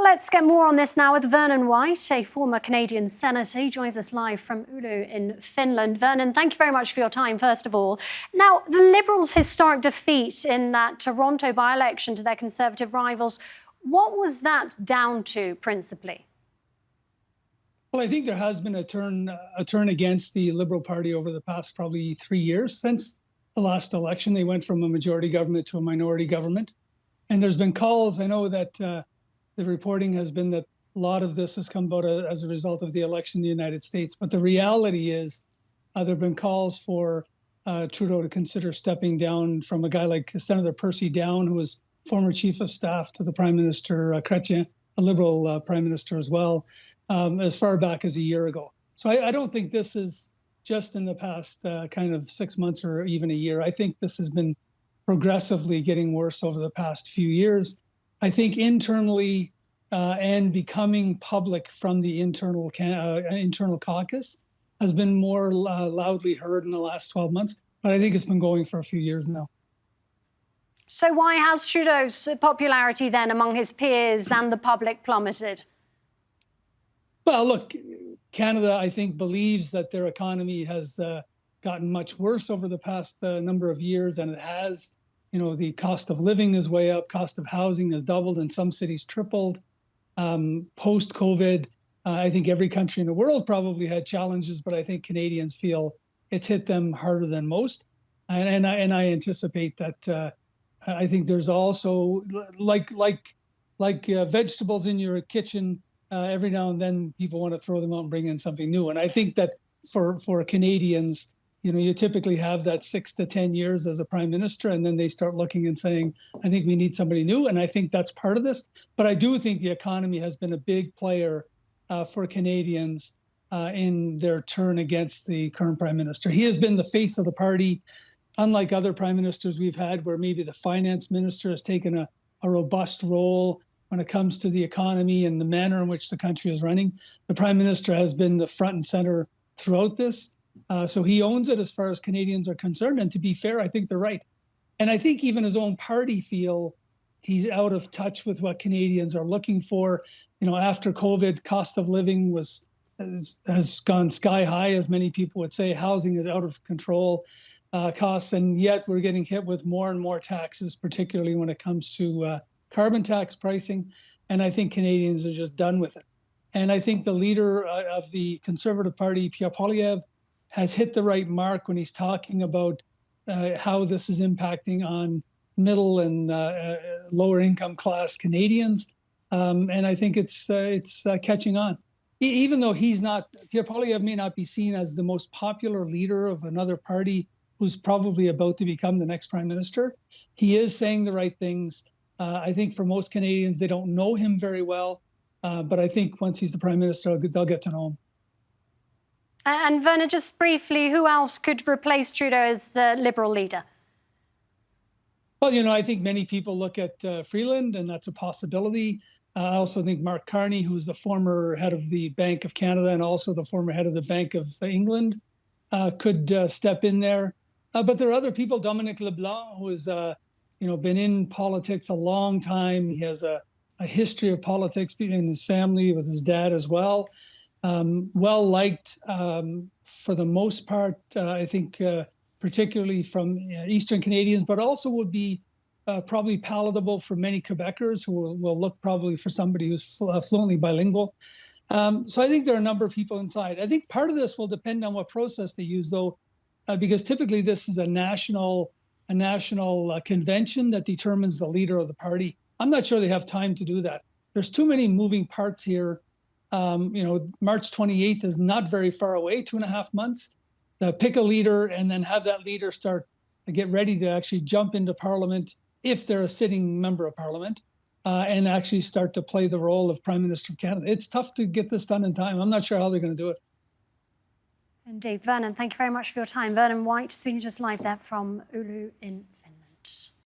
let's get more on this now with Vernon White, a former Canadian senator. He joins us live from Oulu in Finland. Vernon, thank you very much for your time, first of all. Now, the Liberals' historic defeat in that Toronto by-election to their Conservative rivals, what was that down to, principally? Well, I think there has been a turn against the Liberal Party over the past probably 3 years. Since the last election, they went from a majority government to a minority government. And there's been calls, I know that the reporting has been that a lot of this has come about as a result of the election in the United States. But the reality is there have been calls for Trudeau to consider stepping down from a guy like Senator Percy Down, who was former chief of staff to the Prime Minister Chrétien, a Liberal Prime Minister as well, as far back as a year ago. So I don't think this is just in the past kind of 6 months or even a year. I think this has been progressively getting worse over the past few years. I think internally and becoming public from the internal caucus has been more loudly heard in the last 12 months, but I think it's been going for a few years now. So why has Trudeau's popularity then among his peers and the public plummeted? Well, look, Canada, I think, believes that their economy has gotten much worse over the past number of years, and it has. You know, the cost of living is way up, cost of housing has doubled, in some cities tripled. Post-COVID, I think every country in the world probably had challenges, but I think Canadians feel it's hit them harder than most. And I anticipate that I think there's also, like vegetables in your kitchen, every now and then people want to throw them out and bring in something new. And I think that for Canadians, you know, you typically have that 6 to 10 years as a prime minister, and then they start looking and saying, I think we need somebody new. And I think that's part of this. But I do think the economy has been a big player for Canadians in their turn against the current prime minister. He has been the face of the party, unlike other prime ministers we've had, where maybe the finance minister has taken a robust role when it comes to the economy and the manner in which the country is running. The prime minister has been the front and center throughout this. So he owns it as far as Canadians are concerned. And to be fair, I think they're right. And I think even his own party feel he's out of touch with what Canadians are looking for. You know, after COVID, cost of living has gone sky high, as many people would say. Housing is out of control costs, and yet we're getting hit with more and more taxes, particularly when it comes to carbon tax pricing. And I think Canadians are just done with it. And I think the leader of the Conservative Party, Pierre Poilievre, has hit the right mark when he's talking about how this is impacting on middle and lower income class Canadians. And I think it's catching on. Even though he's not, Pierre Poilievre may not be seen as the most popular leader of another party who's probably about to become the next prime minister, he is saying the right things. I think for most Canadians, they don't know him very well. But I think once he's the prime minister, they'll get to know him. And Vernon, just briefly, who else could replace Trudeau as Liberal leader? Well, you know, I think many people look at Freeland, and that's a possibility. I also think Mark Carney, who's the former head of the Bank of Canada and also the former head of the Bank of England, could step in there. But there are other people. Dominic LeBlanc, who has, been in politics a long time. He has a history of politics in his family with his dad as well. Well liked for the most part, I think, particularly from Eastern Canadians, but also would be probably palatable for many Quebecers who will look probably for somebody who's fluently bilingual. So I think there are a number of people inside. I think part of this will depend on what process they use, though, because typically this is a national convention that determines the leader of the party. I'm not sure they have time to do that. There's too many moving parts here. March 28th is not very far away, 2.5 months. Pick a leader and then have that leader start to get ready to actually jump into Parliament if they're a sitting member of Parliament and actually start to play the role of Prime Minister of Canada. It's tough to get this done in time. I'm not sure how they're going to do it. Indeed. Vernon, thank you very much for your time. Vernon White speaking to us live there from Oulu in Finland.